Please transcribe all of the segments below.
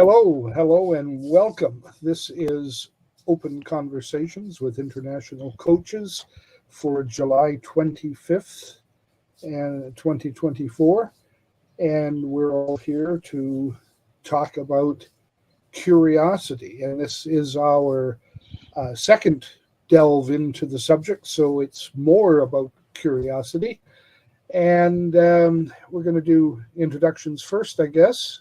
Hello, and welcome. This is Open Conversations with International Coaches for July 25th and 2024. And we're all here to talk about curiosity. And this is our second delve into the subject, so it's more about curiosity. And we're going to do introductions first, I guess.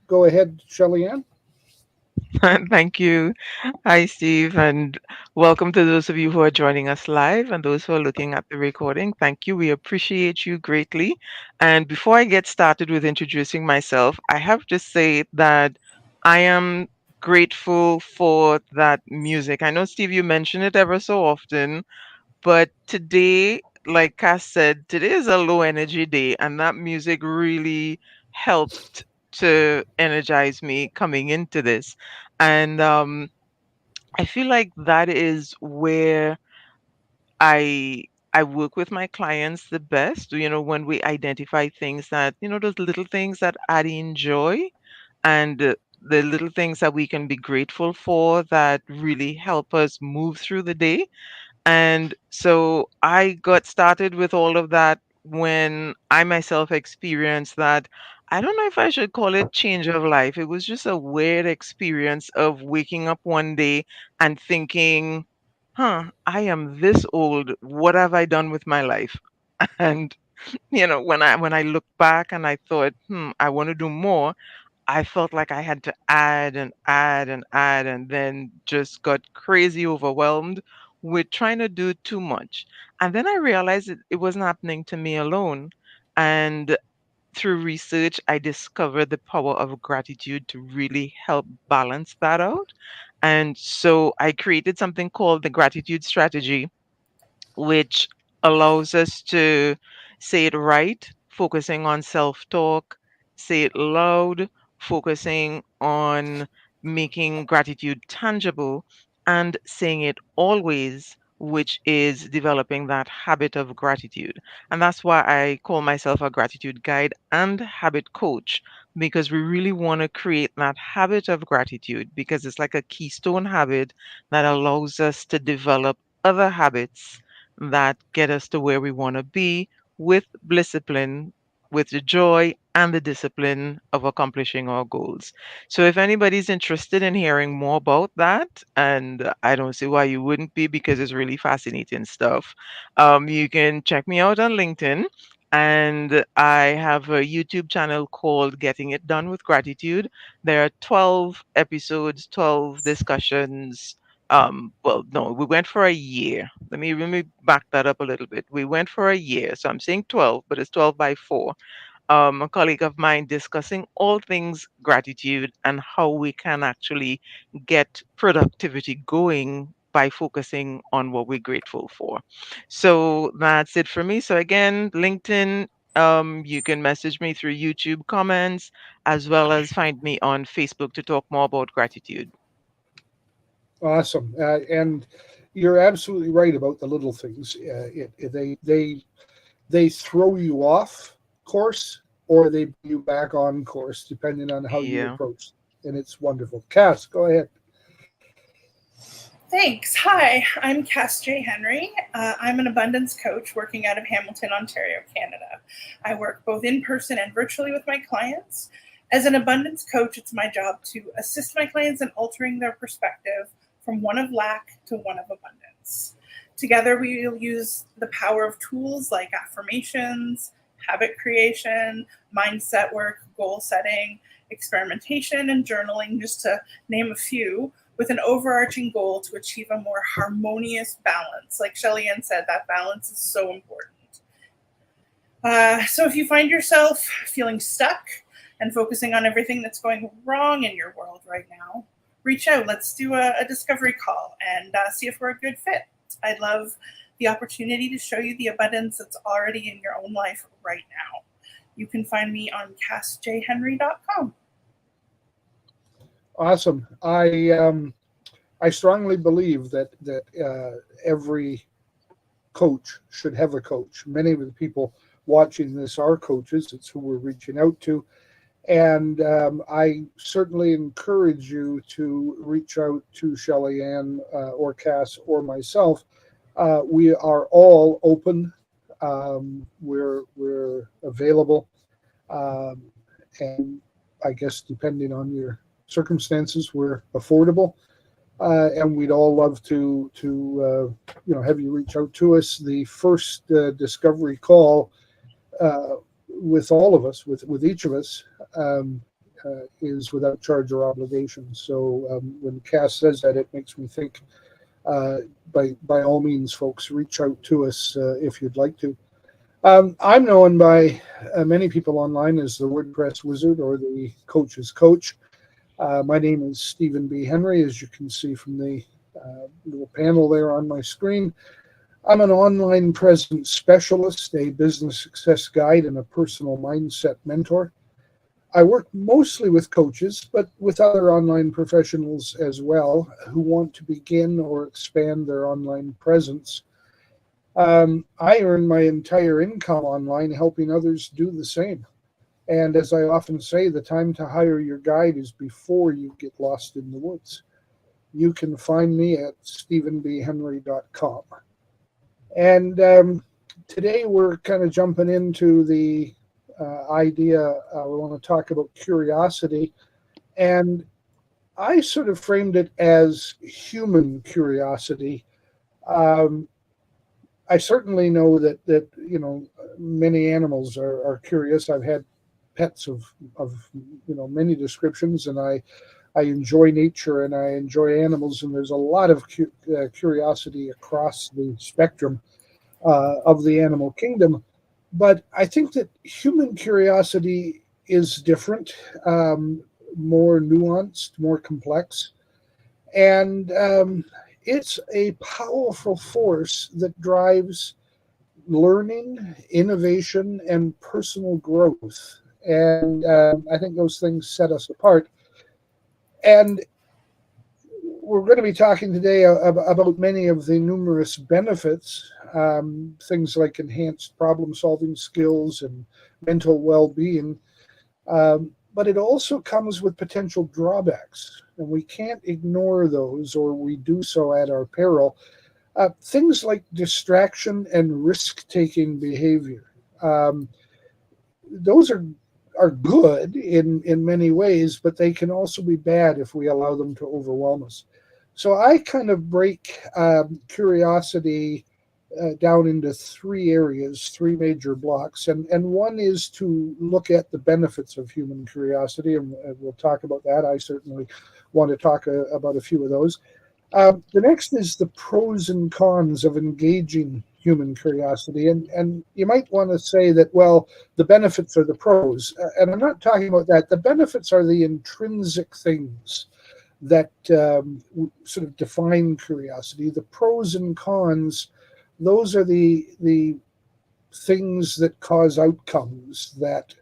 Go ahead, Shelley Ann. Thank you. Hi, Steve, and welcome to those of you who are joining us live and those who are looking at the recording. Thank you. We appreciate you greatly. And before I get started with introducing myself, I have to say that I am grateful for that music. I know, Steve, you mention it ever so often, but today, like Cass said, today is a low energy day, and that music really helped to energize me coming into this. And I feel like that is where I work with my clients the best, when we identify things that, those little things that add in joy and the little things that we can be grateful for that really help us move through the day. And so I got started with all of that when I myself experienced that. I don't know if I should call it change of life. It was just a weird experience of waking up one day and thinking, I am this old. What have I done with my life? And when I look back and I thought, I want to do more, I felt like I had to add and add and add, and then just got crazy overwhelmed with trying to do too much. And then I realized it wasn't happening to me alone. And through research, I discovered the power of gratitude to really help balance that out. And so I created something called the gratitude strategy, which allows us to say it right, focusing on self talk, say it loud, focusing on making gratitude tangible, and saying it always, which is developing that habit of gratitude. And that's why I call myself a gratitude guide and habit coach, because we really want to create that habit of gratitude because it's like a keystone habit that allows us to develop other habits that get us to where we want to be with discipline, with the joy and the discipline of accomplishing our goals. So, if anybody's interested in hearing more about that, and I don't see why you wouldn't be because it's really fascinating stuff, you can check me out on LinkedIn. And I have a YouTube channel called Getting It Done with Gratitude. There are 12 episodes, 12 discussions. Well, no, we went for a year. Let me back that up a little bit. We went for a year. So I'm saying 12, but it's 12 by 4. A colleague of mine discussing all things gratitude and how we can actually get productivity going by focusing on what we're grateful for. So that's it for me. So again, LinkedIn, you can message me through YouTube comments as well as find me on Facebook to talk more about gratitude. Awesome, and you're absolutely right about the little things. They throw you off course, or they bring you back on course, depending on how you Yeah. approach. And it's wonderful. Cass, go ahead. Thanks. Hi, I'm Cass J. Henry. I'm an abundance coach working out of Hamilton, Ontario, Canada. I work both in person and virtually with my clients. As an abundance coach, it's my job to assist my clients in altering their perspective from one of lack to one of abundance. Together, we will use the power of tools like affirmations, habit creation, mindset work, goal setting, experimentation, and journaling, just to name a few, with an overarching goal to achieve a more harmonious balance. Like Shelly Ann said, that balance is so important. So if you find yourself feeling stuck and focusing on everything that's going wrong in your world right now, reach out. Let's do a discovery call and see if we're a good fit. I'd love the opportunity to show you the abundance that's already in your own life right now. You can find me on cassjhenry.com. Awesome. I strongly believe that every coach should have a coach. Many of the people watching this are coaches. It's who we're reaching out to, And I certainly encourage you to reach out to Shelley Ann or Cass or myself. We are all open. We're available, um, and I guess depending on your circumstances, we're affordable. And we'd all love to have you reach out to us. The first discovery call uh, with all of us, with each of us, um, is without charge or obligation. So when Cass says that, it makes me think. Uh, by all means, folks, reach out to us if you'd like to. I'm known by many people online as the WordPress Wizard or the Coach's Coach. My name is Stephen B. Henry, as you can see from the little panel there on my screen. I'm an online presence specialist, a business success guide, and a personal mindset mentor. I work mostly with coaches, but with other online professionals as well who want to begin or expand their online presence. I earn my entire income online helping others do the same. And as I often say, the time to hire your guide is before you get lost in the woods. You can find me at stephenbhenry.com. And today we're kind of jumping into the idea. We want to talk about curiosity. And I sort of framed it as human curiosity. Um, I certainly know that many animals are curious. I've had pets of many descriptions, and I enjoy nature and I enjoy animals, and there's a lot of curiosity across the spectrum of the animal kingdom. But I think that human curiosity is different, more nuanced, more complex, and it's a powerful force that drives learning, innovation, and personal growth. And I think those things set us apart. And we're going to be talking today about many of the numerous benefits, things like enhanced problem solving skills and mental well being. But it also comes with potential drawbacks, and we can't ignore those, or we do so at our peril. Things like distraction and risk taking behavior. Those are good in many ways, but they can also be bad if we allow them to overwhelm us. So I kind of break curiosity down into three areas, three major blocks. And one is to look at the benefits of human curiosity, and we'll talk about that. I certainly want to talk about a few of those. The next is the pros and cons of engaging human curiosity. And you might want to say that, well, the benefits are the pros. And I'm not talking about that. The benefits are the intrinsic things that sort of define curiosity. The pros and cons, those are the things that cause outcomes that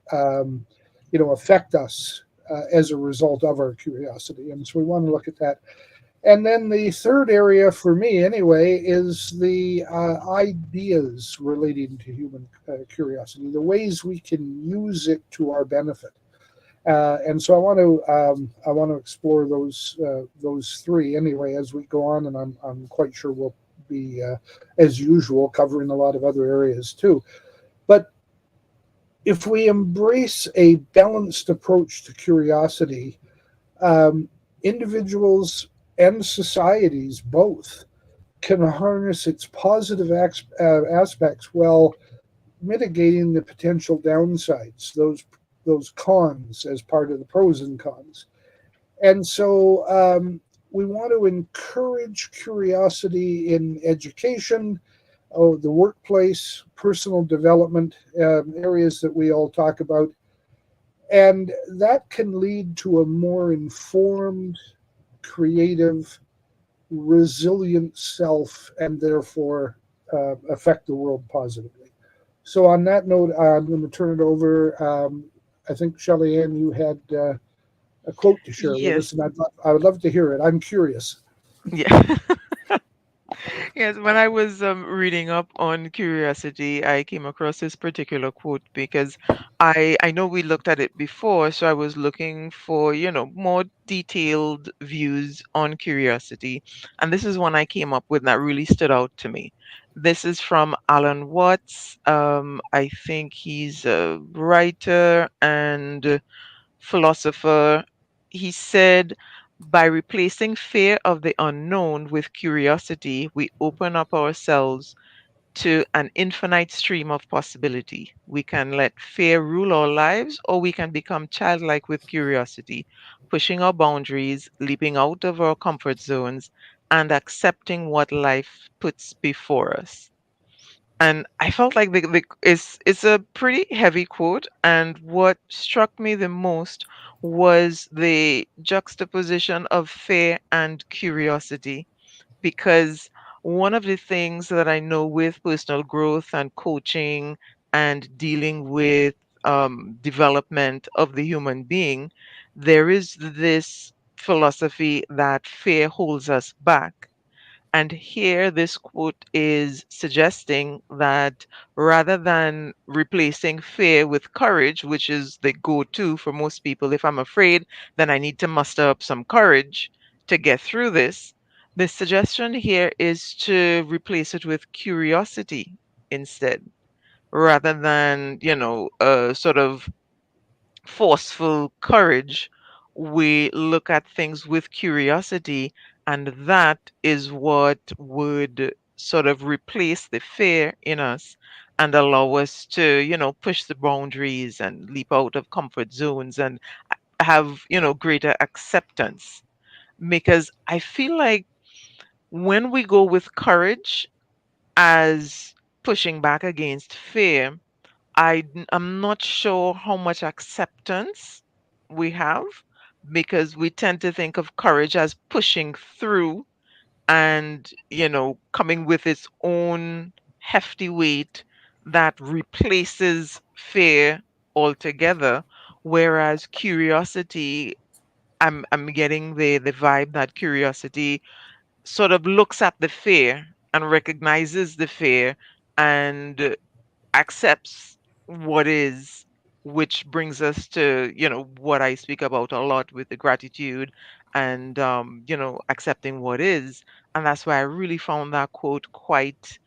affect us as a result of our curiosity. And so we want to look at that. And then the third area for me, anyway, is the ideas relating to human curiosity, the ways we can use it to our benefit. And so I want to explore those three anyway as we go on, and I'm quite sure we'll be as usual covering a lot of other areas too. But if we embrace a balanced approach to curiosity, individuals and societies both can harness its positive aspects while mitigating the potential downsides, those cons as part of the pros and cons. And so we want to encourage curiosity in education, the workplace, personal development, areas that we all talk about. And that can lead to a more informed, creative, resilient self, and therefore affect the world positively. So on that note, I'm going to turn it over. I think, Shelley Ann, you had a quote to share with us, Yes. and I would love to hear it. I'm curious. Yeah. Yes, when I was reading up on curiosity, I came across this particular quote because I know we looked at it before, so I was looking for, more detailed views on curiosity. And this is one I came up with that really stood out to me. This is from Allan Watts. I think he's a writer and philosopher. He said, by replacing fear of the unknown with curiosity, we open up ourselves to an infinite stream of possibility. We can let fear rule our lives, or we can become childlike with curiosity, pushing our boundaries, leaping out of our comfort zones, and accepting what life puts before us. And I felt like it's a pretty heavy quote. And what struck me the most was the juxtaposition of fear and curiosity. Because one of the things that I know with personal growth and coaching and dealing with development of the human being, there is this philosophy that fear holds us back. And here, this quote is suggesting that rather than replacing fear with courage, which is the go to for most people, if I'm afraid, then I need to muster up some courage to get through this. The suggestion here is to replace it with curiosity instead, rather than, a sort of forceful courage. We look at things with curiosity, and that is what would sort of replace the fear in us and allow us to, push the boundaries and leap out of comfort zones and have, greater acceptance. Because I feel like when we go with courage as pushing back against fear, I'm not sure how much acceptance we have, because we tend to think of courage as pushing through and, coming with its own hefty weight that replaces fear altogether. Whereas curiosity, I'm getting the vibe that curiosity sort of looks at the fear and recognizes the fear and accepts what is, which brings us to, what I speak about a lot with the gratitude and, accepting what is. And that's why I really found that quote quite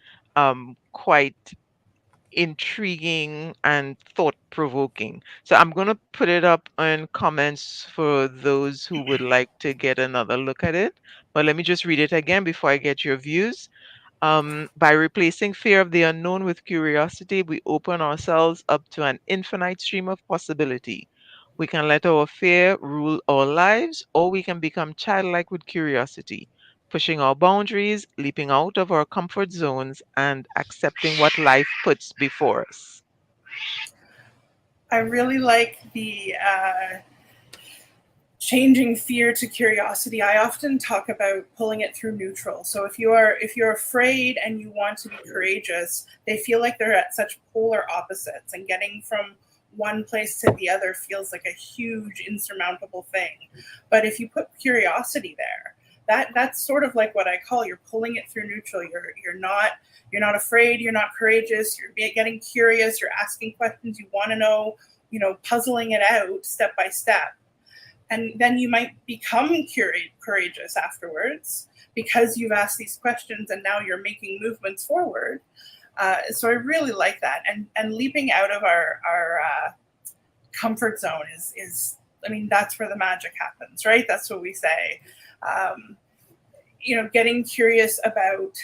intriguing and thought provoking. So I'm going to put it up in comments for those who would like to get another look at it. But let me just read it again before I get your views. By replacing fear of the unknown with curiosity, we open ourselves up to an infinite stream of possibility. We can let our fear rule our lives, or we can become childlike with curiosity, pushing our boundaries, leaping out of our comfort zones, and accepting what life puts before us. I really like the changing fear to curiosity. I often talk about pulling it through neutral. So if you're afraid and you want to be courageous, they feel like they're at such polar opposites, and getting from one place to the other feels like a huge insurmountable thing. But if you put curiosity there, that's sort of like what I call, you're pulling it through neutral. You're not afraid, you're not courageous, you're getting curious, you're asking questions you want to know, puzzling it out step by step. And then you might become courageous afterwards because you've asked these questions and now you're making movements forward. So I really like that. And leaping out of our comfort zone is, I mean, that's where the magic happens, right? That's what we say. Getting curious about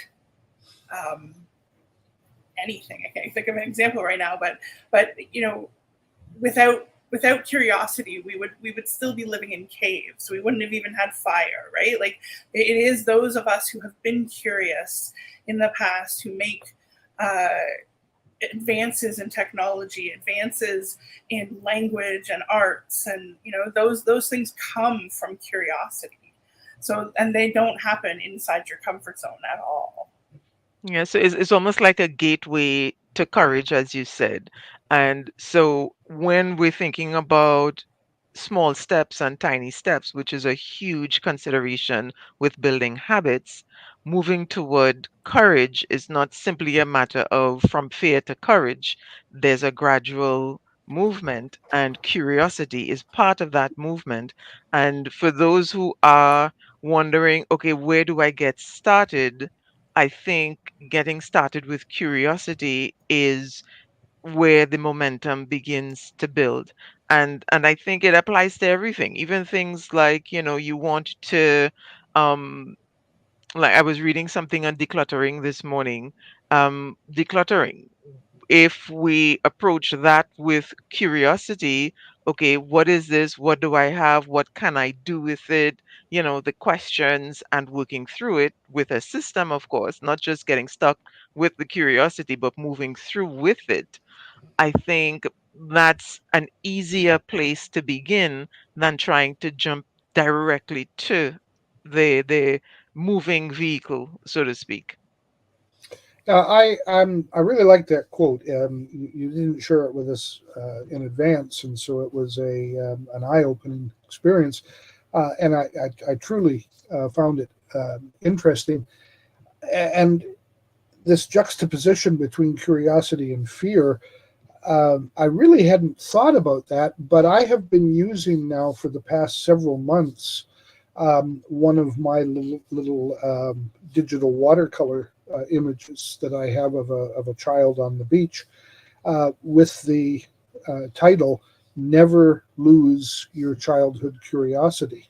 anything. I can't think of an example right now, but without curiosity, we would still be living in caves. We wouldn't have even had fire, right? Like, it is those of us who have been curious in the past who make advances in technology, advances in language and arts, and those things come from curiosity. So, and they don't happen inside your comfort zone at all. Yeah, so it's almost like a gateway to courage, as you said. And so when we're thinking about small steps and tiny steps, which is a huge consideration with building habits, moving toward courage is not simply a matter of from fear to courage. There's a gradual movement, and curiosity is part of that movement. And for those who are wondering, okay, where do I get started? I think getting started with curiosity is where the momentum begins to build. And I think it applies to everything, even things like, you want to um like I was reading something on decluttering this morning. Decluttering, if we approach that with curiosity, okay, what is this? What do I have? What can I do with it? The questions, and working through it with a system, of course, not just getting stuck with the curiosity, but moving through with it. I think that's an easier place to begin than trying to jump directly to the moving vehicle, so to speak. I really like that quote. You didn't share it with us in advance, and so it was an eye opening experience, and I truly found it interesting. And this juxtaposition between curiosity and fear, I really hadn't thought about that, but I have been using now for the past several months one of my little digital watercolor images that I have of a child on the beach with the title "Never Lose Your Childhood Curiosity."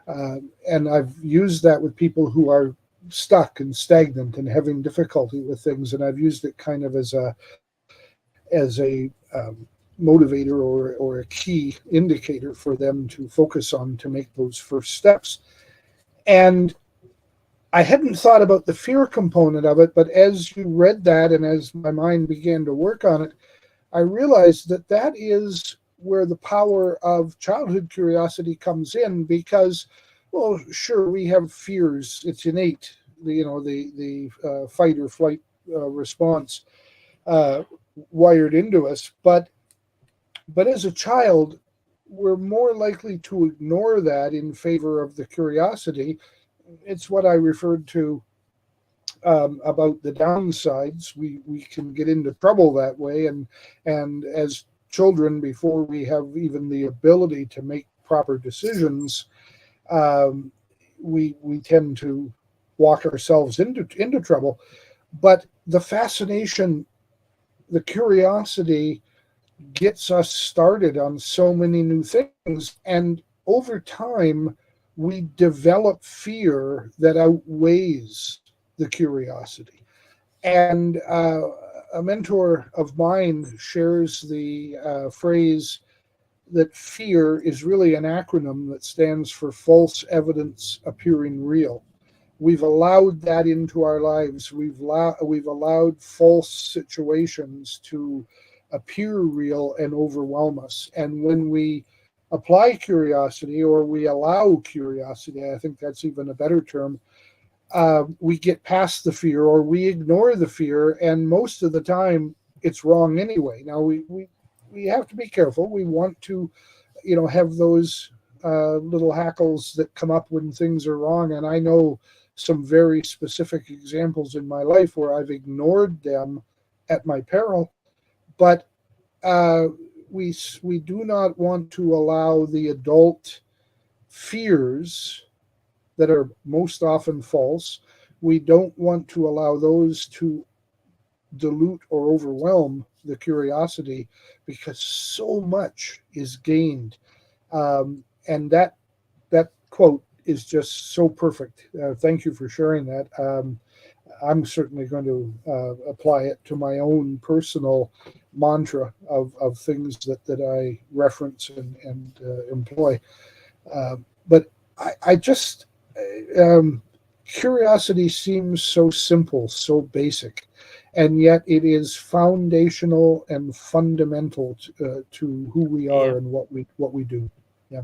And I've used that with people who are stuck and stagnant and having difficulty with things, and I've used it kind of as a motivator or a key indicator for them to focus on to make those first steps. And I hadn't thought about the fear component of it, but as you read that and as my mind began to work on it, I realized that that is where the power of childhood curiosity comes in because, well, sure, we have fears. It's innate, the fight or flight response uh, wired into us. But as a child, we're more likely to ignore that in favor of the curiosity. It's what I referred to about the downsides. We can get into trouble that way, and as children, before we have even the ability to make proper decisions, um, we tend to walk ourselves into trouble. But the fascination, the curiosity, gets us started on so many new things, and over time we develop fear that outweighs the curiosity. And a mentor of mine shares the phrase that fear is really an acronym that stands for false evidence appearing real. We've allowed that into our lives. We've allowed false situations to appear real and overwhelm us. And when we apply curiosity, or we allow curiosity, I think that's even a better term, we get past the fear or we ignore the fear, and most of the time it's wrong anyway. Now we have to be careful. We want to, have those little hackles that come up when things are wrong, and I know some very specific examples in my life where I've ignored them at my peril. But uh, we do not want to allow the adult fears that are most often false. We don't want to allow those to dilute or overwhelm the curiosity, because so much is gained. And that quote is just so perfect. Thank you for sharing that. I'm certainly going to apply it to my own personal mantra of things that I reference and employ. But I just, curiosity seems so simple, so basic, and yet it is foundational and fundamental to who we Yeah. are and what we do. Yeah.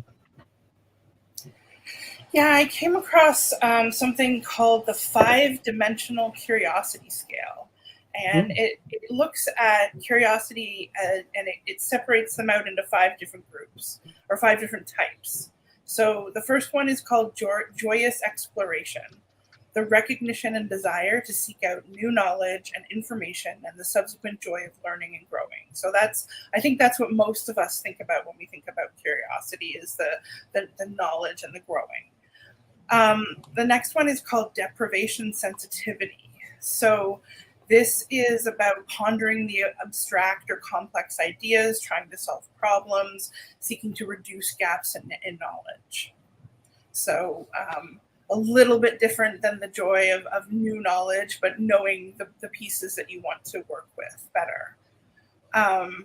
Yeah, I came across something called the 5-dimensional curiosity scale. And it looks at curiosity and it separates them out into 5 different groups or 5 different types. So the first one is called joyous exploration, the recognition and desire to seek out new knowledge and information and the subsequent joy of learning and growing. So I think that's what most of us think about when we think about curiosity, is the knowledge and the growing. The next one is called deprivation sensitivity. So this is about pondering the abstract or complex ideas, trying to solve problems, seeking to reduce gaps in knowledge. So a little bit different than the joy of new knowledge, but knowing the pieces that you want to work with better.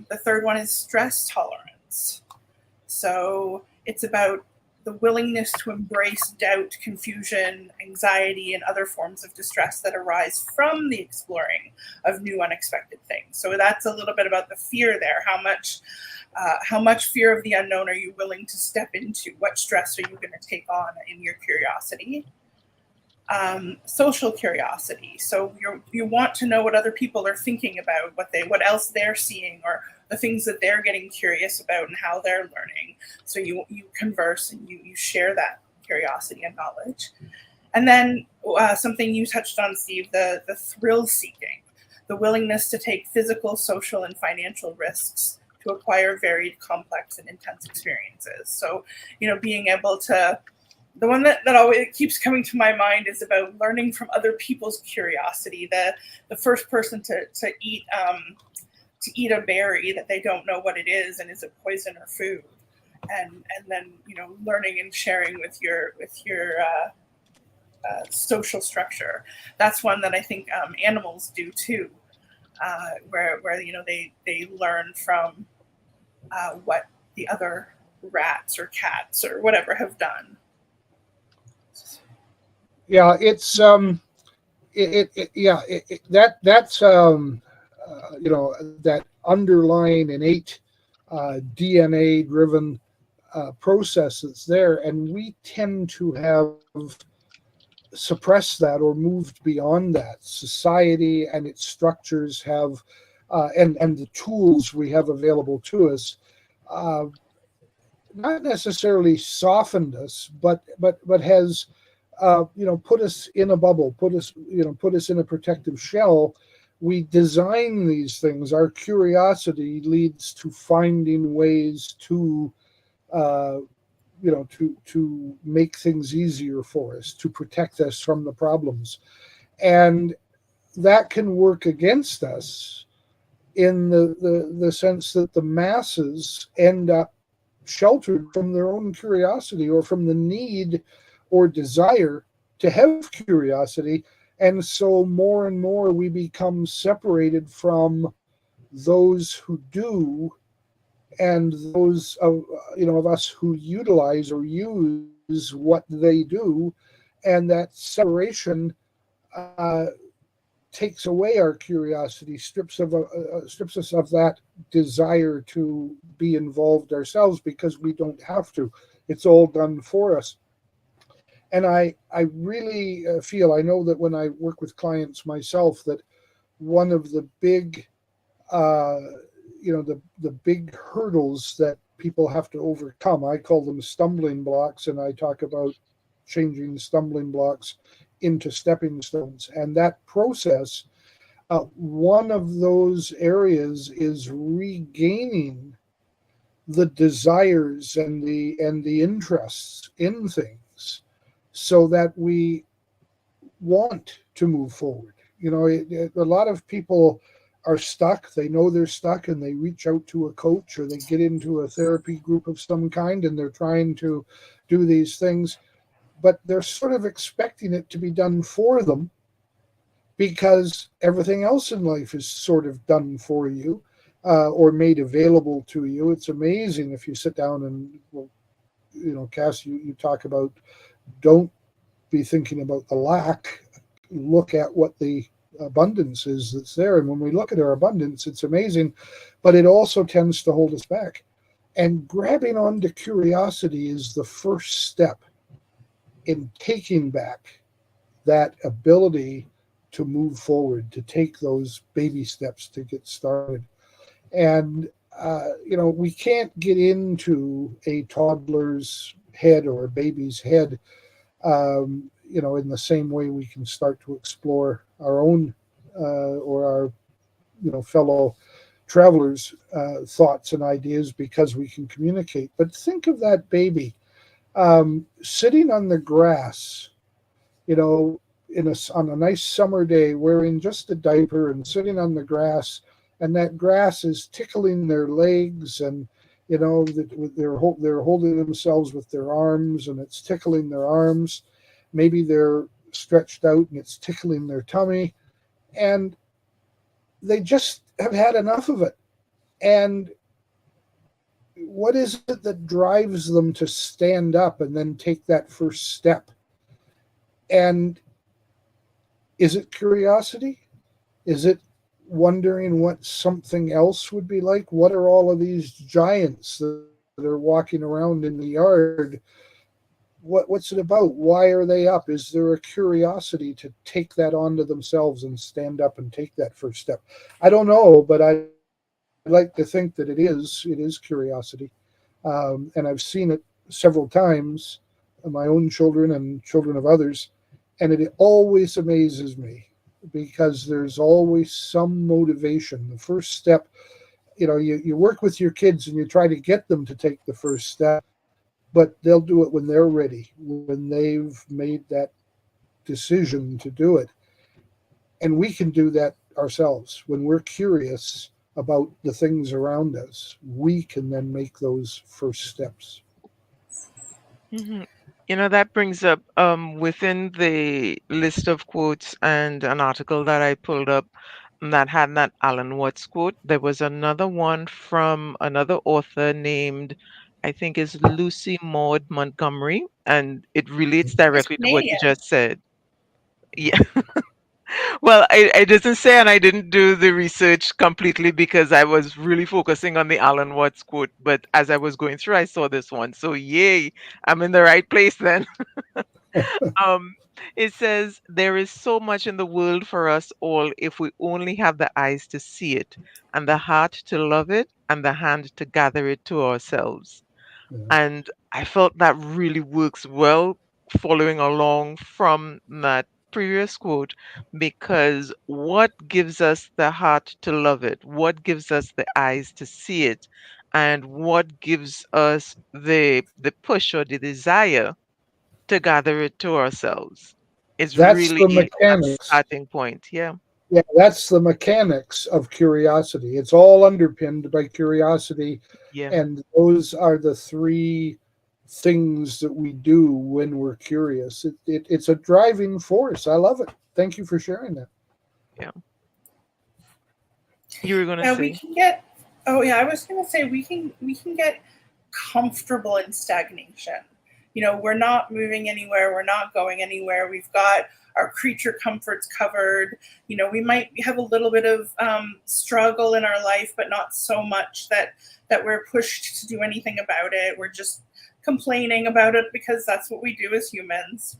The third one is stress tolerance. So it's about the willingness to embrace doubt, confusion, anxiety, and other forms of distress that arise from the exploring of new, unexpected things. So that's a little bit about the fear there. How much fear of the unknown are you willing to step into? What stress are you going to take on in your curiosity? Social curiosity. So you want to know what other people are thinking about, what else they're seeing, or the things that they're getting curious about and how they're learning. So you converse and you share that curiosity and knowledge. And then something you touched on, Steve, the thrill seeking, the willingness to take physical, social, and financial risks to acquire varied, complex, and intense experiences. So, being able to, the one that always keeps coming to my mind is about learning from other people's curiosity. The first person to eat a berry that they don't know what it is, and is it poison or food, and then learning and sharing with your social structure. That's one that I think animals do too, where they learn from what the other rats or cats or whatever have done. Yeah, it's that's that underlying innate DNA-driven process that's there, and we tend to have suppressed that or moved beyond that. Society and its structures have, and the tools we have available to us, not necessarily softened us, but has put us in a bubble, put us in a protective shell. We design these things. Our curiosity leads to finding ways to to make things easier for us, to protect us from the problems. And that can work against us in the sense that the masses end up sheltered from their own curiosity or from the need or desire to have curiosity. And so more and more we become separated from those who do, and those of us who utilize or use what they do. And that separation takes away our curiosity, strips us of that desire to be involved ourselves, because we don't have to. It's all done for us. And I really feel, I know that when I work with clients myself, that one of the big the big hurdles that people have to overcome, I call them stumbling blocks, and I talk about changing stumbling blocks into stepping stones. And that process, one of those areas is regaining the desires and the interests in things, so that we want to move forward. A lot of people are stuck. They know they're stuck, and they reach out to a coach, or they get into a therapy group of some kind, and they're trying to do these things, but they're sort of expecting it to be done for them, because everything else in life is sort of done for you, or made available to you. It's amazing if you sit down and, Cass, you talk about, don't be thinking about the lack, look at what the abundance is that's there. And when we look at our abundance, it's amazing, but it also tends to hold us back. And grabbing onto curiosity is the first step in taking back that ability to move forward, to take those baby steps to get started. And, we can't get into a toddler's head or a baby's head, in the same way we can start to explore our own or our, fellow travelers' thoughts and ideas because we can communicate. But think of that baby sitting on the grass, you know, on a nice summer day, wearing just a diaper and sitting on the grass, and that grass is tickling their legs, and they're holding themselves with their arms, and it's tickling their arms. Maybe they're stretched out, and it's tickling their tummy, and they just have had enough of it. And what is it that drives them to stand up and then take that first step? And is it curiosity? Is it wondering what something else would be like? What are all of these giants that are walking around in the yard? What's it about? Why are they up? Is there a curiosity to take that onto themselves and stand up and take that first step? I don't know, but I'd like to think that it is. It is curiosity. And I've seen it several times, my own children and children of others, and it always amazes me because there's always some motivation. The first step, you work with your kids and you try to get them to take the first step, but they'll do it when they're ready, when they've made that decision to do it. And we can do that ourselves. When we're curious about the things around us, we can then make those first steps. Mhm. That brings up within the list of quotes and an article that I pulled up that had that Allan Watts quote. There was another one from another author named, I think is Lucy Maud Montgomery, and it relates She's directly to what you Canadian. just said. Yeah. Well, I didn't say, and I didn't do the research completely because I was really focusing on the Alan Watts quote. But as I was going through, I saw this one. So, yay, I'm in the right place then. Um, it says, there is so much in the world for us all if we only have the eyes to see it, and the heart to love it, and the hand to gather it to ourselves. Yeah. And I felt that really works well following along from that previous quote, because what gives us the heart to love it? What gives us the eyes to see it? And what gives us the push or the desire to gather it to ourselves? It's That's really the that mechanics. starting point. Yeah. Yeah, that's the mechanics of curiosity. It's all underpinned by curiosity, Yeah. and those are the three things that we do when we're curious. It's a driving force. I love it. Thank you for sharing that. Yeah. You were gonna Yeah, we say? can get. Oh yeah, I was going to say we can get comfortable in stagnation. We're not moving anywhere. We're not going anywhere. We've got our creature comforts covered. We might have a little bit of struggle in our life, but not so much that we're pushed to do anything about it. We're just complaining about it because that's what we do as humans,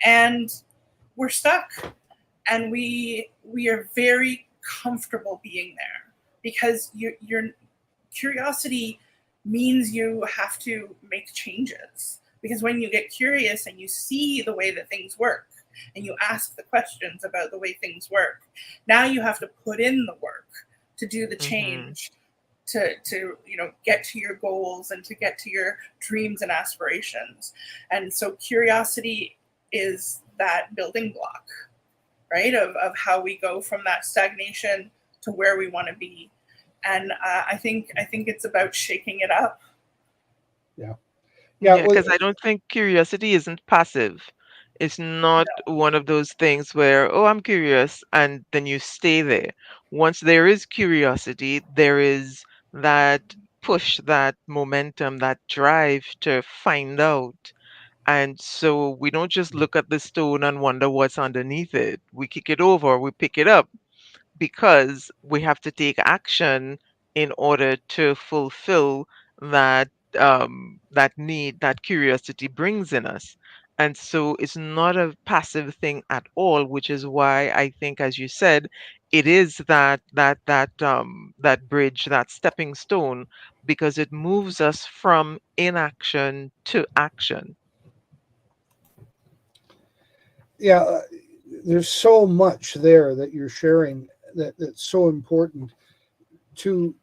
and we're stuck. And we are very comfortable being there because your curiosity means you have to make changes, because when you get curious and you see the way that things work and you ask the questions about the way things work, now you have to put in the work to do the Mm-hmm. change, to get to your goals and to get to your dreams and aspirations. And so curiosity is that building block, right, of how we go from that stagnation to where we want to be. And I think it's about shaking it up. Yeah. Yeah. Yeah, Well, because I don't think curiosity isn't passive. It's not No. one of those things where, oh, I'm curious, and then you stay there. Once there is curiosity, there is that push, that momentum, that drive to find out. And so we don't just look at the stone and wonder what's underneath it. We kick it over, we pick it up, because we have to take action in order to fulfill that that need that curiosity brings in us. And so it's not a passive thing at all, which is why I think, as you said, it is that bridge, that stepping stone, because it moves us from inaction to action. Yeah, there's so much there that you're sharing that's so important to,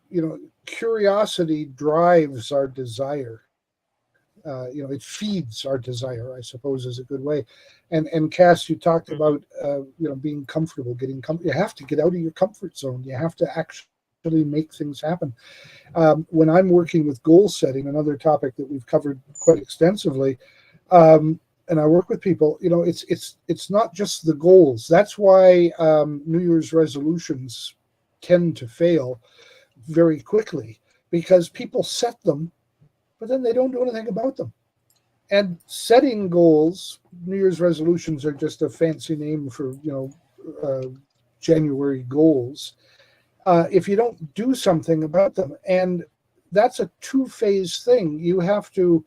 curiosity drives our desire. It feeds our desire, I suppose, is a good way. And Cass, you talked about Mhm. being comfortable, you have to get out of your comfort zone. You have to actually make things happen. When I'm working with goal setting, another topic that we've covered quite extensively, and I work with people, it's not just the goals. That's why New Year's resolutions tend to fail very quickly, because people set them, but then they don't do anything about them. And setting goals, New Year's resolutions are just a fancy name for January goals. If you don't do something about them, and that's a two-phase thing. You have to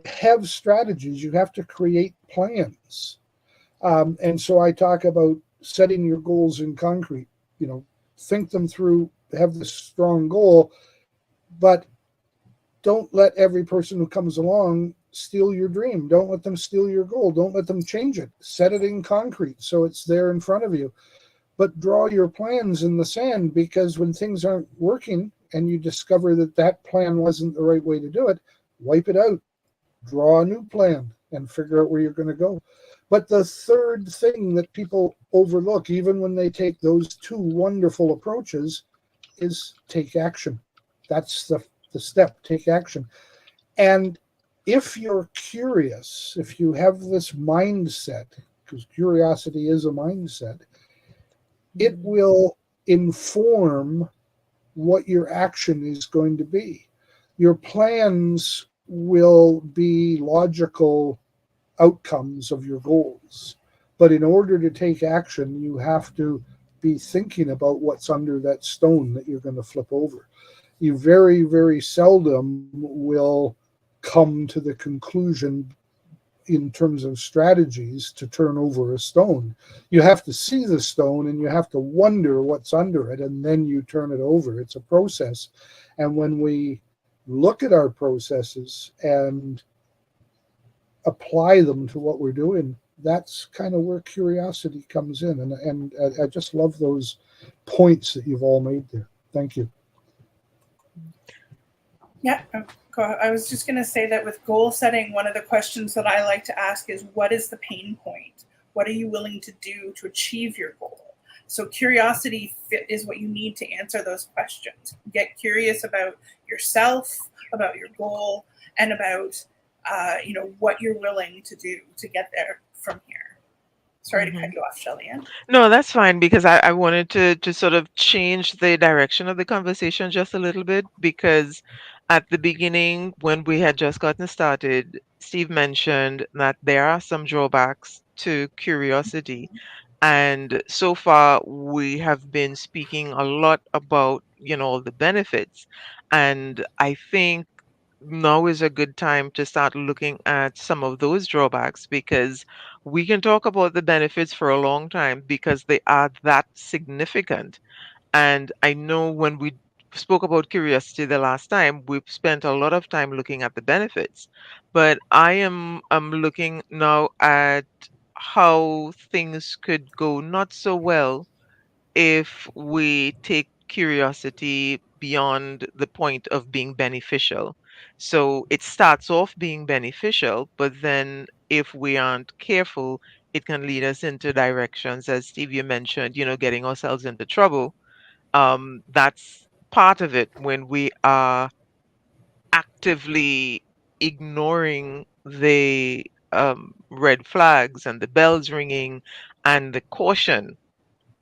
have strategies. You have to create plans. And so I talk about setting your goals in concrete. Think them through, have this strong goal, but don't let every person who comes along steal your dream. Don't let them steal your goal. Don't let them change it. Set it in concrete so it's there in front of you. But draw your plans in the sand, because when things aren't working and you discover that that plan wasn't the right way to do it, wipe it out, draw a new plan, and figure out where you're going to go. But the third thing that people overlook, even when they take those two wonderful approaches, is take action. That's the step, take action. And if you're curious, if you have this mindset, because curiosity is a mindset, it Mhm. will inform what your action is going to be. Your plans will be logical outcomes of your goals. But in order to take action, you have to be thinking about what's under that stone that you're going to flip over. You very, very seldom will come to the conclusion in terms of strategies to turn over a stone. You have to see the stone and you have to wonder what's under it, and then you turn it over. It's a process. And when we look at our processes and apply them to what we're doing, that's kind of where curiosity comes in. And I just love those points that you've all made there. Thank you. Yeah, I was just going to say that with goal setting, one of the questions that I like to ask is, what is the pain point? What are you willing to do to achieve your goal? So curiosity is what you need to answer those questions. Get curious about yourself, about your goal, and about what you're willing to do to get there from here. Sorry to cut Mhm. you off, Shelley-Ann. No, that's fine, because I wanted to sort of change the direction of the conversation just a little bit, because at the beginning, when we had just gotten started, Steve mentioned that there are some drawbacks to curiosity. And so far, we have been speaking a lot about, the benefits. And I think now is a good time to start looking at some of those drawbacks, because we can talk about the benefits for a long time because they are that significant. And I know when we spoke about curiosity the last time, we've spent a lot of time looking at the benefits. But I am looking now at how things could go not so well if we take curiosity beyond the point of being beneficial. So it starts off being beneficial, but then if we aren't careful, it can lead us into directions, as Steve, you mentioned, getting ourselves into trouble. That's part of it, when we are actively ignoring the red flags and the bells ringing and the caution,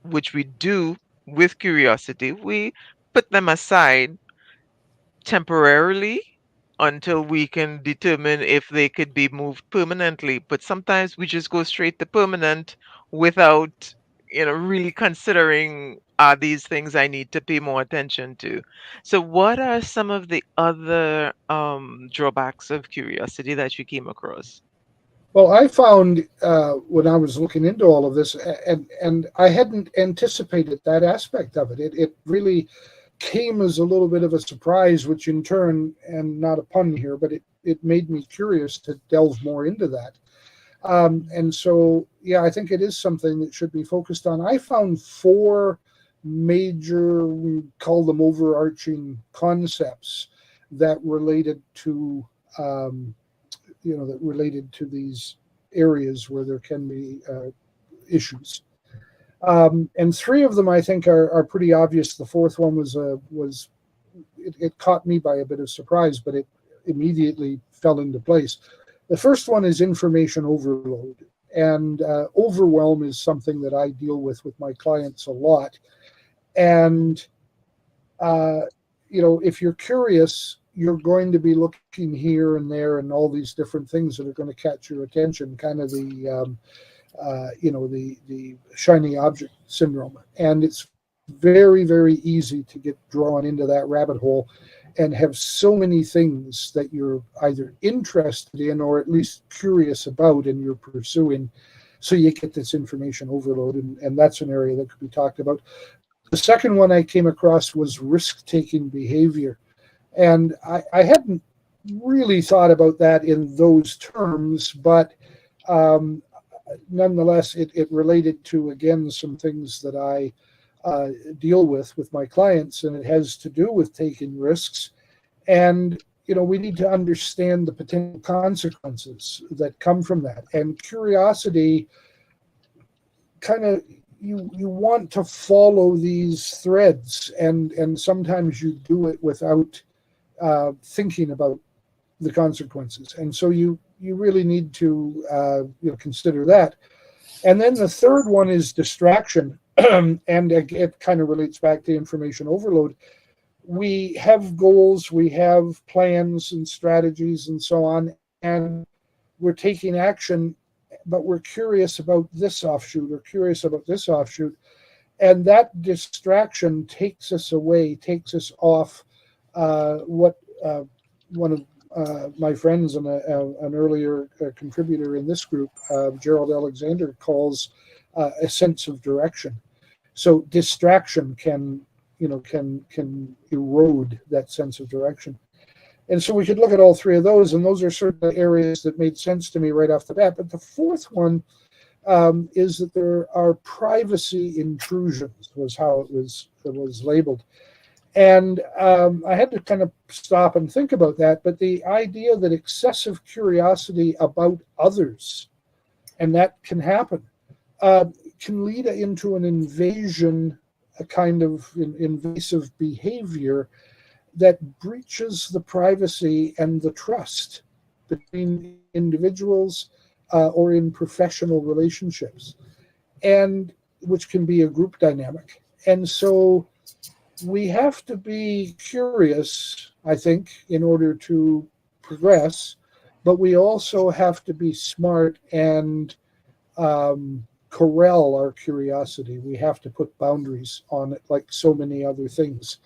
which we do with curiosity. We put them aside temporarily until we can determine if they could be moved permanently. But sometimes we just go straight to permanent without, really considering, are these things I need to pay more attention to? So, what are some of the other drawbacks of curiosity that you came across? Well, I found when I was looking into all of this, and I hadn't anticipated that aspect of it. It really came as a little bit of a surprise, which in turn, and not a pun here, but it made me curious to delve more into that. And so, yeah, I think it is something that should be focused on. I found four major, we call them overarching concepts that related to, um, that related to these areas where there can be issues. And three of them, I think, are pretty obvious. The fourth one was it caught me by a bit of surprise, but it immediately fell into place. The first one is information overload, and overwhelm is something that I deal with my clients a lot. And uh, if you're curious, you're going to be looking here and there and all these different things that are going to catch your attention, kind of the shiny object syndrome. And it's very, very easy to get drawn into that rabbit hole and have so many things that you're either interested in or at least curious about and you're pursuing. So you get this information overload, and that's an area that could be talked about. The second one I came across was risk taking behavior. And I hadn't really thought about that in those terms, but um, nonetheless, it related to, again, some things that I deal with my clients, and it has to do with taking risks. And we need to understand the potential consequences that come from that. And curiosity, kind of, you want to follow these threads, and sometimes you do it without thinking about the consequences. And so you really need to consider that. And then the third one is distraction. And it kind of relates back to information overload. We have goals, we have plans and strategies and so on, and we're taking action, but we're curious about this offshoot or curious about this offshoot. And that distraction takes us away, takes us off what one of my friends and an earlier contributor in this group, Gerald Alexander, calls a sense of direction. So distraction can erode that sense of direction. And so we could look at all three of those, and those are certain areas that made sense to me right off the bat. But the fourth one is that there are privacy intrusions, was how it was labeled. And I had to kind of stop and think about that. But the idea that excessive curiosity about others, and that can happen, can lead into an invasion, a kind of invasive behavior that breaches the privacy and the trust between individuals or in professional relationships, and which can be a group dynamic. And so we have to be curious, I think, in order to progress, but we also have to be smart and corral our curiosity. We have to put boundaries on it, like so many other things.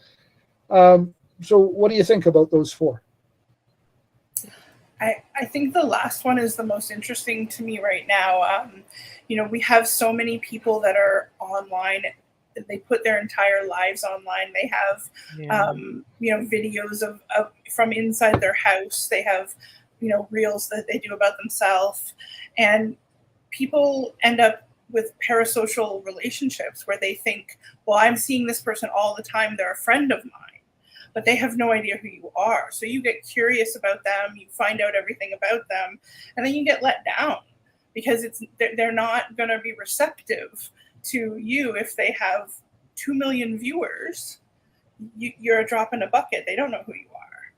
So what do you think about those four? I think the last one is the most interesting to me right now. We have so many people that are online. They put their entire lives online. They have, videos of from inside their house. They have, reels that they do about themselves. And people end up with parasocial relationships where they think, well, I'm seeing this person all the time. They're a friend of mine. But they have no idea who you are. So you get curious about them, you find out everything about them, and then you get let down because they're not going to be receptive to you if they have 2 million viewers. You're a drop in a bucket. They don't know who you are.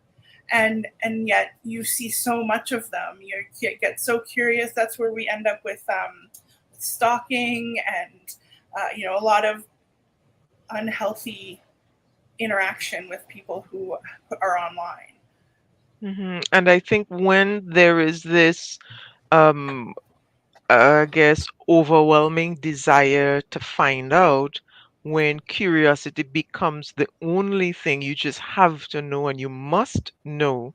And yet you see so much of them. You get so curious. That's where we end up with stalking and a lot of unhealthy interaction with people who are online. And I think when there is this, I guess, overwhelming desire to find out, when curiosity becomes the only thing you just have to know and you must know,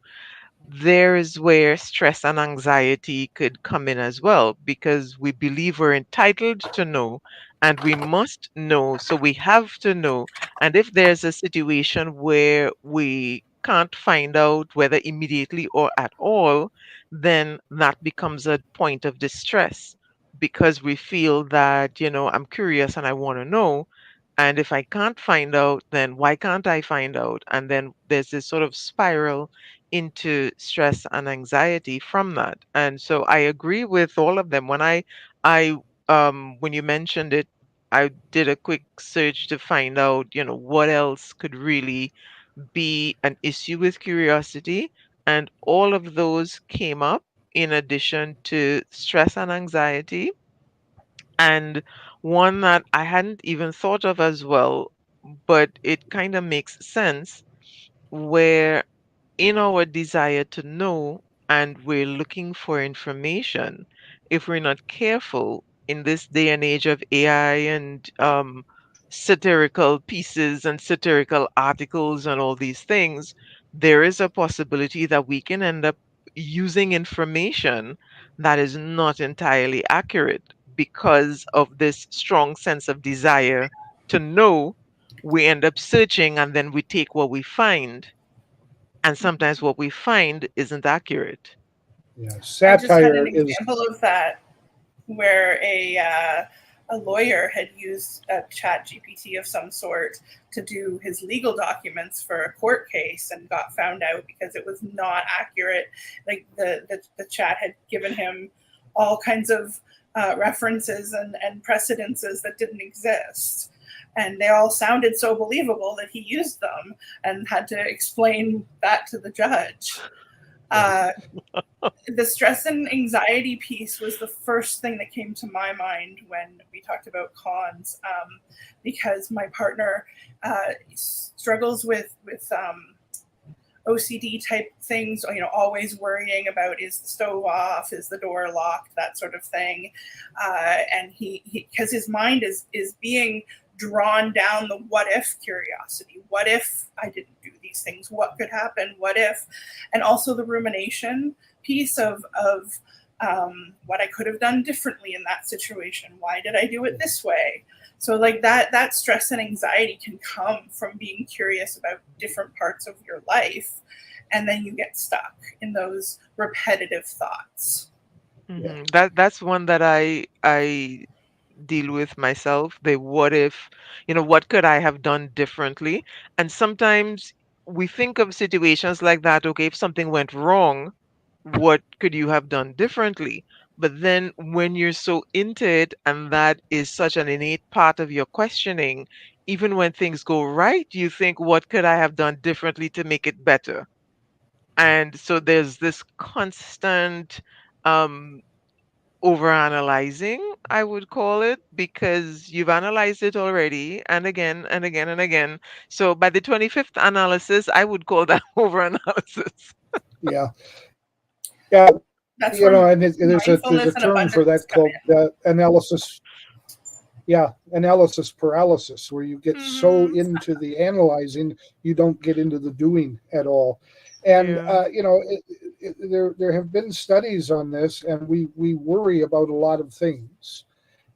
there is where stress and anxiety could come in as well, because we believe we're entitled to know and we must know, so we have to know. And if there's a situation where we can't find out, whether immediately or at all, then that becomes a point of distress, because we feel that, I'm curious and I want to know. And if I can't find out, then why can't I find out? And then there's this sort of spiral into stress and anxiety from that. And so I agree with all of them. When you mentioned it, I did a quick search to find out, what else could really be an issue with curiosity. And all of those came up in addition to stress and anxiety. And one that I hadn't even thought of as well, but it kind of makes sense, where in our desire to know and we're looking for information, if we're not careful in this day and age of AI and satirical pieces and satirical articles and all these things, there is a possibility that we can end up using information that is not entirely accurate because of this strong sense of desire to know. We end up searching and then we take what we find, and sometimes what we find isn't accurate. Yeah, I just had an satire is example of that where a lawyer had used a chat GPT of some sort to do his legal documents for a court case and got found out because it was not accurate. Like the chat had given him all kinds of references and precedences that didn't exist. And they all sounded so believable that he used them and had to explain that to the judge. The stress and anxiety piece was the first thing that came to my mind when we talked about cons, because my partner struggles with OCD type things, always worrying about, is the stove off, is the door locked, that sort of thing. And he because his mind is being drawn down the what if curiosity. What if I didn't do these things? What could happen? What if? And also the rumination piece of what I could have done differently in that situation. Why did I do it this way? So like that stress and anxiety can come from being curious about different parts of your life, and then you get stuck in those repetitive thoughts. Mm-hmm. That's one that I deal with myself. The what if, what could I have done differently? And sometimes we think of situations like that. Okay, if something went wrong, what could you have done differently? But then when you're so into it and that is such an innate part of your questioning, even when things go right, you think, what could I have done differently to make it better? And so there's this constant um overanalyzing, I would call it, because you've analyzed it already and again and again and again. So by the 25th analysis, I would call that overanalysis. yeah, yeah. That's where And there's a mindfulness and term for abundance that come called analysis. Yeah, analysis paralysis, where you get so Hmm. into the analyzing, you don't get into the doing at all. And Yeah. there have been studies on this, and we worry about a lot of things,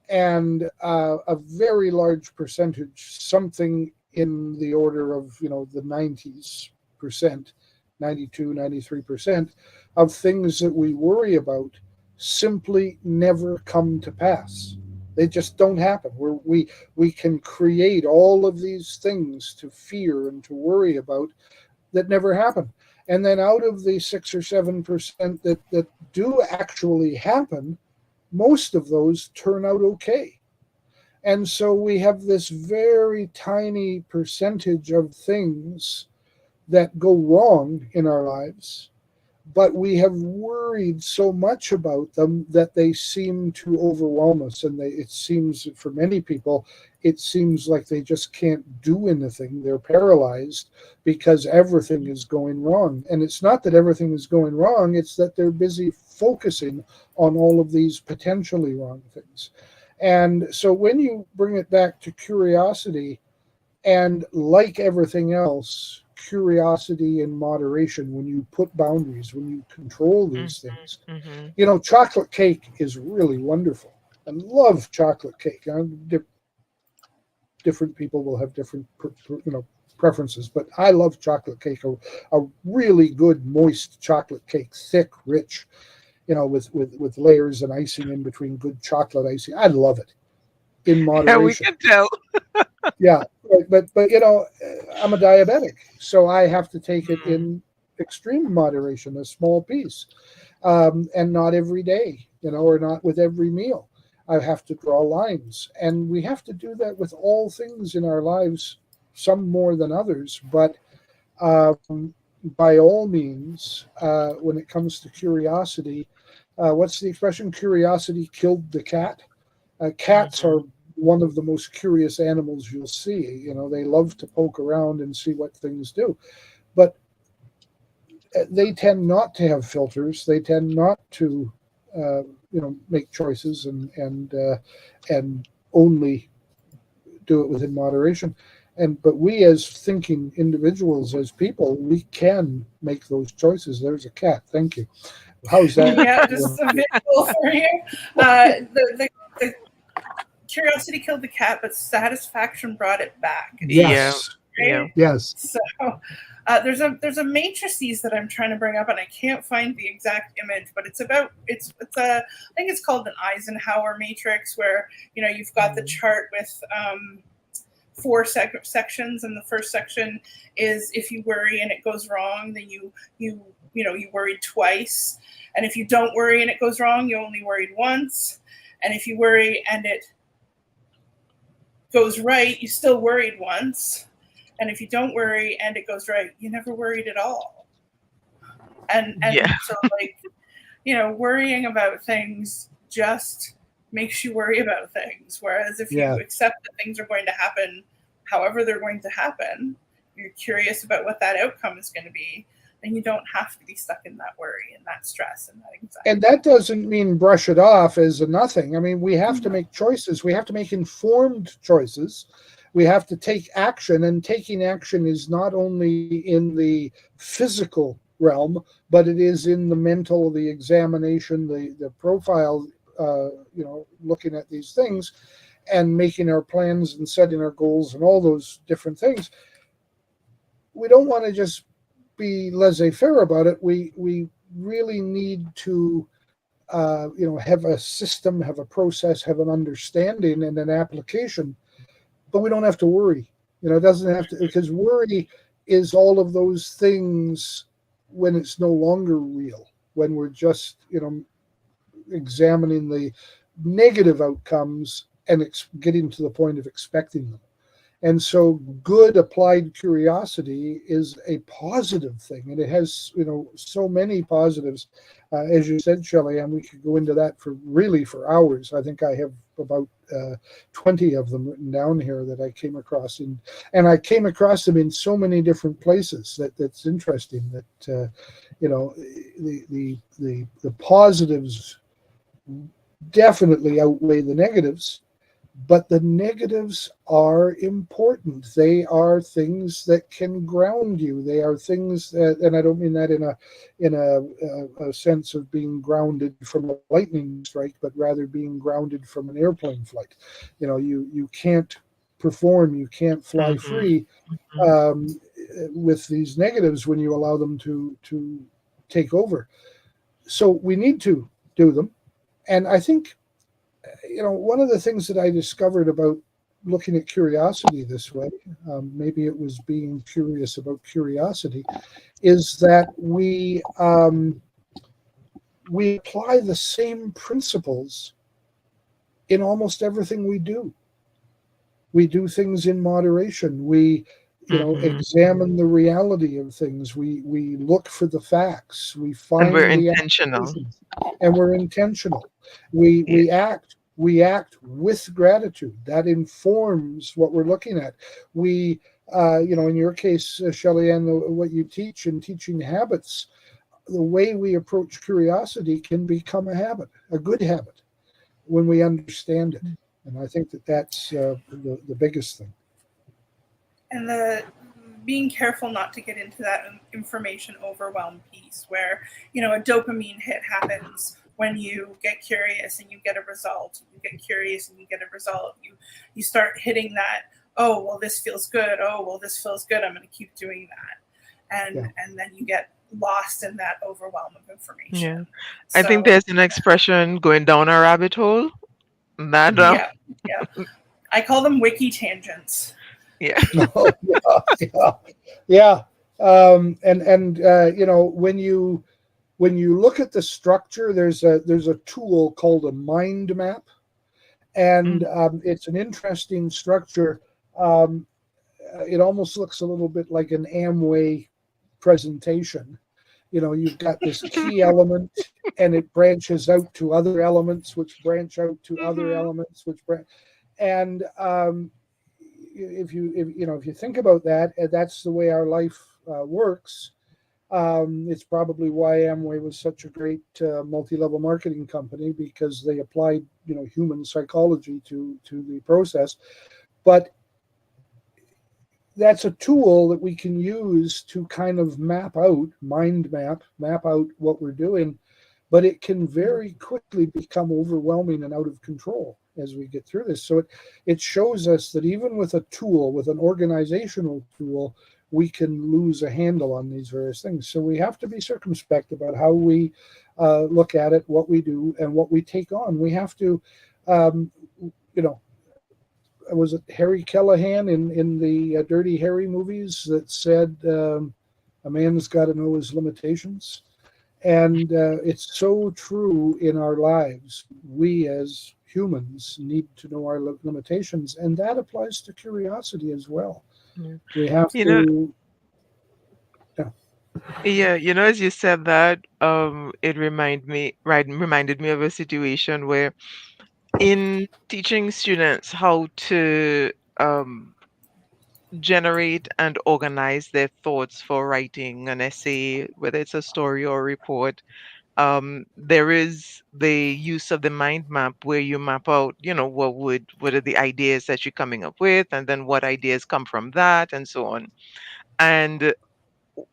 and a very large percentage, something in the order of the 90s percent, 92, 93% of things that we worry about simply never come to pass. They just don't happen. We can create all of these things to fear and to worry about that never happen. And then out of the 6 or 7% that do actually happen, most of those turn out okay. And so we have this very tiny percentage of things that go wrong in our lives, but we have worried so much about them that they seem to overwhelm us. And it seems, for many people, it seems like they just can't do anything. They're paralyzed because everything is going wrong. And it's not that everything is going wrong, it's that they're busy focusing on all of these potentially wrong things. And so when you bring it back to curiosity, and like everything else, curiosity in moderation, when you put boundaries, when you control these Mhm. things. Mhm. You know, chocolate cake is really wonderful. I love chocolate cake. Different people will have different, preferences, but I love chocolate cake. A really good moist chocolate cake, thick, rich, with layers and icing in between, good chocolate icing. I love it in Yeah, we moderation. can tell. Yeah, but I'm a diabetic, so I have to take it Mm. in extreme moderation, a small piece, and not every day, or not with every meal. I have to draw lines, and we have to do that with all things in our lives, some more than others. But by all means, when it comes to curiosity, what's the expression? Curiosity killed the cat. Cats are Mhm. one of the most curious animals you'll see. They love to poke around and see what things do, but they tend not to have filters. They tend not to, make choices and only do it within moderation. But we, as thinking individuals, as people, we can make those choices. There's a cat. Thank you. How's that? Yeah, just a visual for you. The curiosity killed the cat, but satisfaction brought it back. Yeah. Yes. Yeah. Right? Yes. So there's a matrices that I'm trying to bring up, and I can't find the exact image, but it's I think it's called an Eisenhower matrix, where you've got the chart with four sections, and the first section is if you worry and it goes wrong, then you worried twice, and if you don't worry and it goes wrong, you only worried once, and if you worry and it goes right, you still worried once, and if you don't worry and it goes right, you never worried at all. And Yeah. so, worrying about things just makes you worry about things, whereas if Yeah. you accept that things are going to happen however they're going to happen, you're curious about what that outcome is going to be, then you don't have to be stuck in that worry and that stress and that anxiety. And that doesn't mean brush it off as a nothing. I mean, we have to make choices. We have to make informed choices. We have to take action, and taking action is not only in the physical realm, but it is in the mental, the examination, the profile, looking at these things and making our plans and setting our goals and all those different things. We don't want to just be laissez-faire about it. We really need to have a system, have a process, have an understanding and an application, but we don't have to worry. It doesn't have to, because worry is all of those things when it's no longer real, when we're just, examining the negative outcomes and getting to the point of expecting them. And so good applied curiosity is a positive thing, and it has, so many positives. As you said, Shelley, and we could go into that for hours. I think I have about 20 of them written down here that I came across, and I came across them in so many different places that's interesting. That the positives definitely outweigh the negatives. But the negatives are important. They are things that can ground you. They are things that, and I don't mean that in a sense of being grounded from a lightning strike, but rather being grounded from an airplane flight. You can't perform, you can't fly Mhm. free Mhm. with these negatives when you allow them to take over. So we need to do them, and I think one of the things that I discovered about looking at curiosity this way, maybe it was being curious about curiosity, is that we apply the same principles in almost everything we do. We do things in moderation. We Mhm. examine the reality of things. We look for the facts. We And we're find the intentional. applications, and we're intentional. We Yeah. we act. We act with gratitude. That informs what we're looking at. We, in your case, Shelley Ann, what you teach in teaching habits, the way we approach curiosity can become a habit, a good habit, when we understand it. And I think that's the biggest thing. And being careful not to get into that information overwhelm piece where, you know, a dopamine hit happens when you get curious and you get a result. You get curious and you get a result. You start hitting that, oh, well, this feels good. Oh, well, this feels good. I'm going to keep doing that. And then you get lost in that overwhelm of information. Yeah. I think there's an expression, going down a rabbit hole. That yeah. I call them wiki tangents. Yeah. Oh, yeah. And you know, when you look at the structure, there's a tool called a mind map, and it's an interesting structure. It almost looks a little bit like an Amway presentation. You know, you've got this key element, and it branches out to other elements, which branch out to other elements, which branch. And if you think about that, that's the way our life works. It's probably why Amway was such a great multi-level marketing company, because they applied, you know, human psychology to the process. But that's a tool that we can use to kind of map out, map out what we're doing, but it can very quickly become overwhelming and out of control as we get through this. So it shows us that even with a tool, with an organizational tool, we can lose a handle on these various things. So we have to be circumspect about how we look at it, what we do, and what we take on. We have to, you know, was it Harry Callahan in the Dirty Harry movies that said, a man's got to know his limitations? And it's so true in our lives. We as humans need to know our limitations, and that applies to curiosity as well. We have to. Yeah, you know, as you said that, it reminded me of a situation where, in teaching students how to generate and organize their thoughts for writing an essay, whether it's a story or a report, there is the use of the mind map, where you map out, you know, what are the ideas that you're coming up with, and then what ideas come from that, and so on. And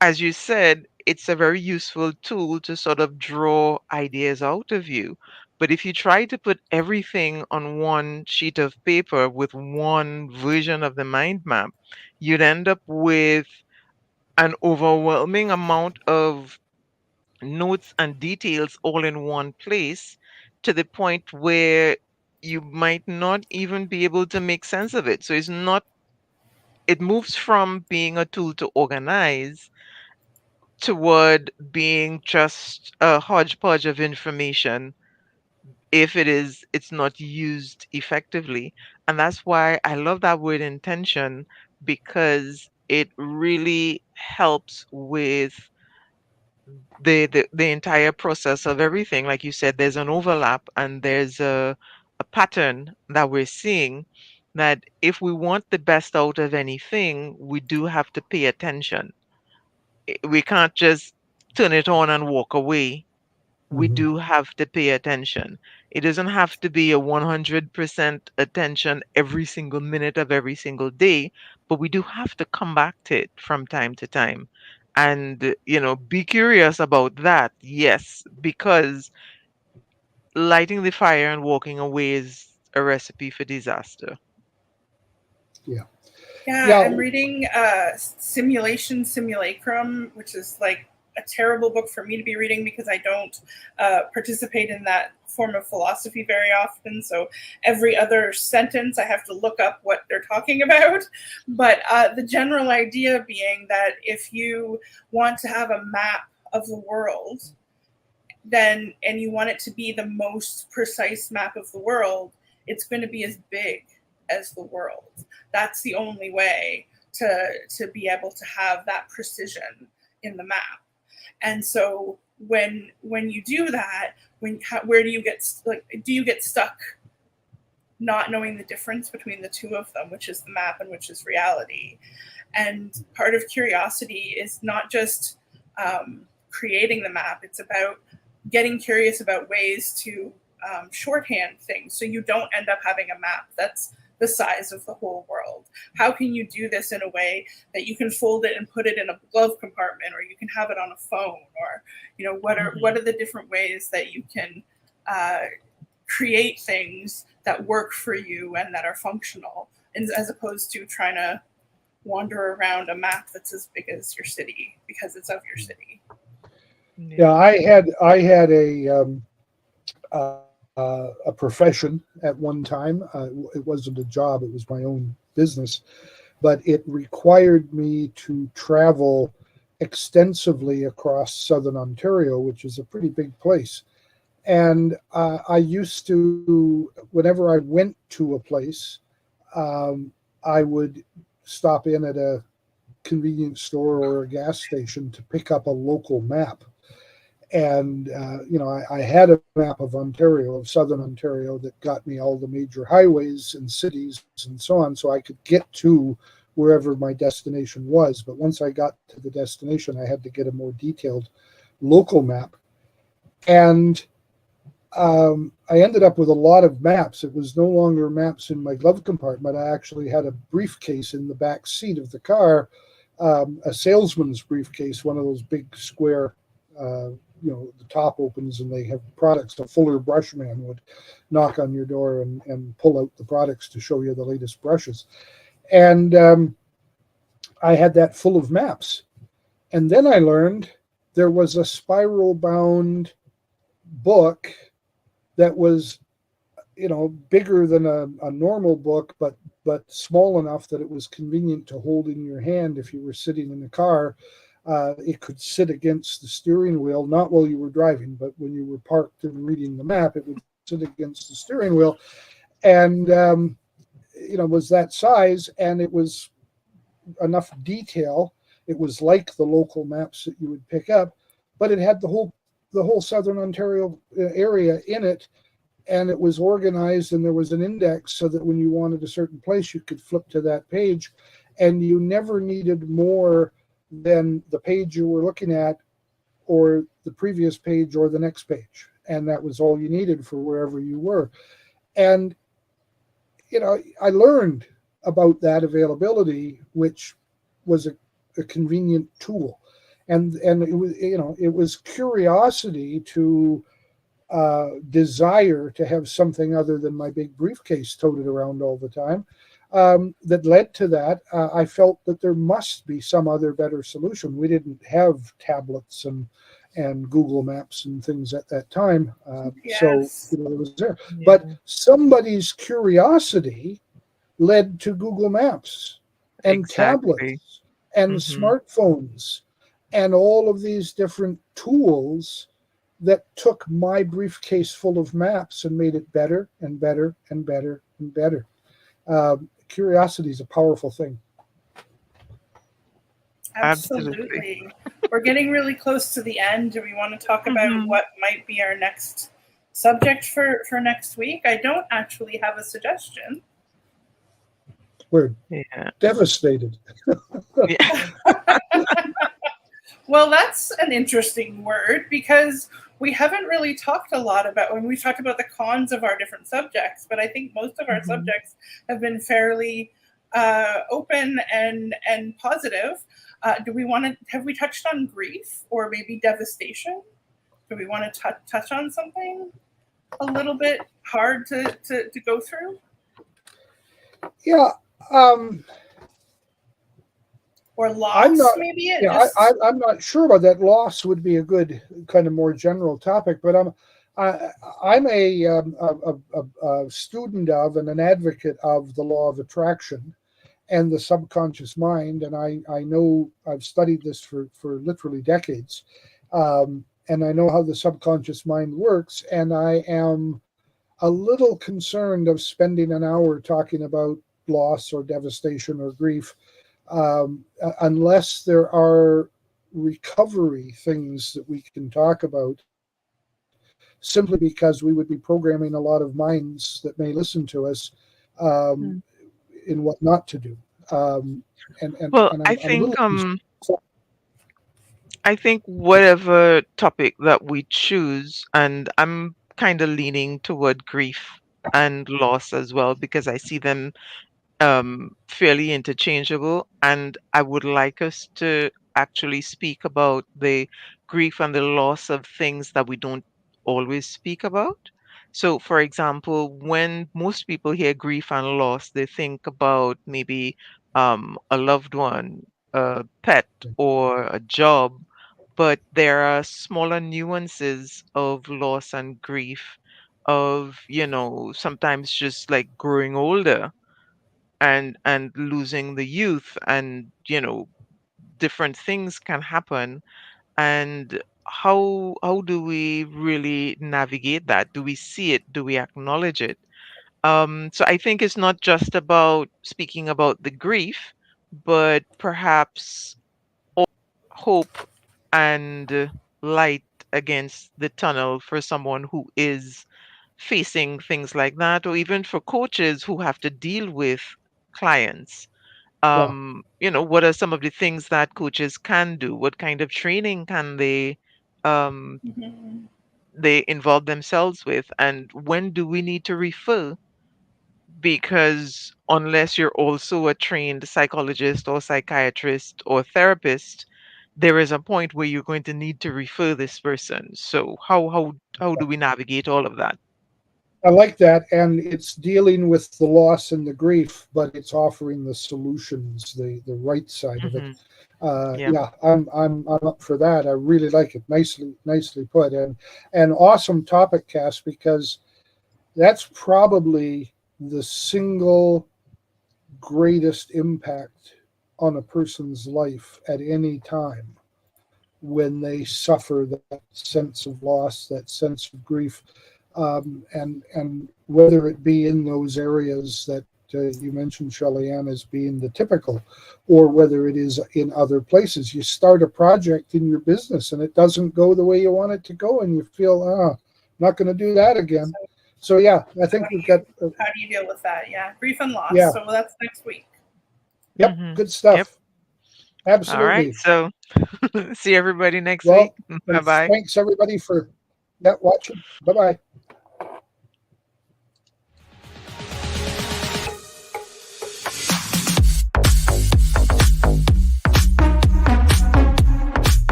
as you said, it's a very useful tool to sort of draw ideas out of you. But if you try to put everything on one sheet of paper with one version of the mind map, you'd end up with an overwhelming amount of notes and details all in one place, to the point where you might not even be able to make sense of it. So it moves from being a tool to organize toward being just a hodgepodge of information if it's not used effectively. And that's why I love that word intention, because it really helps with the entire process of everything. Like you said, there's an overlap, and there's a pattern that we're seeing, that if we want the best out of anything, we do have to pay attention. We can't just turn it on and walk away. We do have to pay attention. It doesn't have to be a 100% attention every single minute of every single day, but we do have to come back to it from time to time. And, you know, be curious about that. Yes, because lighting the fire and walking away is a recipe for disaster. Yeah, I'm reading Simulacrum, which is like a terrible book for me to be reading, because I don't participate in that form of philosophy very often. So every other sentence I have to look up what they're talking about. But the general idea being that if you want to have a map of the world, and you want it to be the most precise map of the world, it's going to be as big as the world. That's the only way to be able to have that precision in the map. And so when you do that, where do you get stuck not knowing the difference between the two of them, which is the map and which is reality? And part of curiosity is not just creating the map, it's about getting curious about ways to shorthand things, so you don't end up having a map that's the size of the whole world? How can you do this in a way that you can fold it and put it in a glove compartment, or you can have it on a phone, or what are the different ways that you can create things that work for you and that are functional, as opposed to trying to wander around a map that's as big as your city because it's of your city. Yeah, I had a profession at one time. It wasn't a job; it was my own business, but it required me to travel extensively across southern Ontario, which is a pretty big place. And I used to, whenever I went to a place, I would stop in at a convenience store or a gas station to pick up a local map. And, I had a map of Ontario, of southern Ontario, that got me all the major highways and cities and so on, so I could get to wherever my destination was. But once I got to the destination, I had to get a more detailed local map. And I ended up with a lot of maps. It was no longer maps in my glove compartment. I actually had a briefcase in the back seat of the car, a salesman's briefcase, one of those big square, the top opens and they have products. A Fuller brush man would knock on your door and pull out the products to show you the latest brushes. And I had that full of maps. And then I learned there was a spiral bound book that was, bigger than a normal book, but small enough that it was convenient to hold in your hand if you were sitting in the car. It could sit against the steering wheel, not while you were driving, but when you were parked and reading the map, it would sit against the steering wheel. And, was that size, and it was enough detail. It was like the local maps that you would pick up, but it had the whole southern Ontario area in it, and it was organized, and there was an index so that when you wanted a certain place, you could flip to that page, and you never needed more than the page you were looking at or the previous page or the next page. And that was all you needed for wherever you were. And, I learned about that availability, which was a convenient tool. And it was, it was curiosity to desire to have something other than my big briefcase toted around all the time that led to that. I felt that there must be some other better solution. We didn't have tablets and Google Maps and things at that time. So it was there. Yeah. But somebody's curiosity led to Google Maps and tablets and smartphones and all of these different tools that took my briefcase full of maps and made it better and better and better and better. Curiosity is a powerful thing. Absolutely. We're getting really close to the end. Do we want to talk about what might be our next subject for next week? I don't actually have a suggestion. We're devastated. Well, that's an interesting word, because we haven't really talked a lot about, when we talked about the cons of our different subjects, but I think most of our subjects have been fairly open and positive. Do we want to, have we touched on grief or maybe devastation? Do we want to touch on something a little bit hard to go through? Yeah. Or loss, I'm not, maybe? I'm not sure about that. Loss would be a good kind of more general topic, but I'm a student of and an advocate of the law of attraction and the subconscious mind, and I know I've studied this for literally decades, and I know how the subconscious mind works, and I am a little concerned of spending an hour talking about loss or devastation or grief, unless there are recovery things that we can talk about, simply because we would be programming a lot of minds that may listen to us in what not to do. I think whatever topic that we choose, and I'm kind of leaning toward grief and loss as well, because I see them fairly interchangeable. And I would like us to actually speak about the grief and the loss of things that we don't always speak about. So, for example, when most people hear grief and loss, they think about maybe a loved one, a pet, or a job. But there are smaller nuances of loss and grief, of, sometimes just like growing older and losing the youth, and different things can happen. And how do we really navigate that? Do we see it? Do we acknowledge it? So I think it's not just about speaking about the grief, but perhaps hope and light against the tunnel for someone who is facing things like that, or even for coaches who have to deal with clients. Yeah, What are some of the things that coaches can do? What kind of training can um Mhm. they involve themselves with? And when do we need to refer? Because unless you're also a trained psychologist or psychiatrist or therapist, there is a point where you're going to need to refer this person. So how do we navigate all of that? I like that, and it's dealing with the loss and the grief, but it's offering the solutions, the right side of it. Hmm. Yeah. Yeah, I'm up for that. I really like it. Nicely put, and awesome topic, Cass, because that's probably the single greatest impact on a person's life at any time when they suffer that sense of loss, that sense of grief, and whether it be in those areas that you mentioned, Shelley Ann, as being the typical, or whether it is in other places. You start a project in your business and it doesn't go the way you want it to go, and you feel, not going to do that again. So So yeah, I how think do we've you got, how do you deal with that? Yeah, grief and loss. yeah, So that's next week. yep, Hmm. good Yep. stuff. All right. Absolutely. So see everybody next week. Well, Bye and bye. thanks everybody for that watching. Bye bye.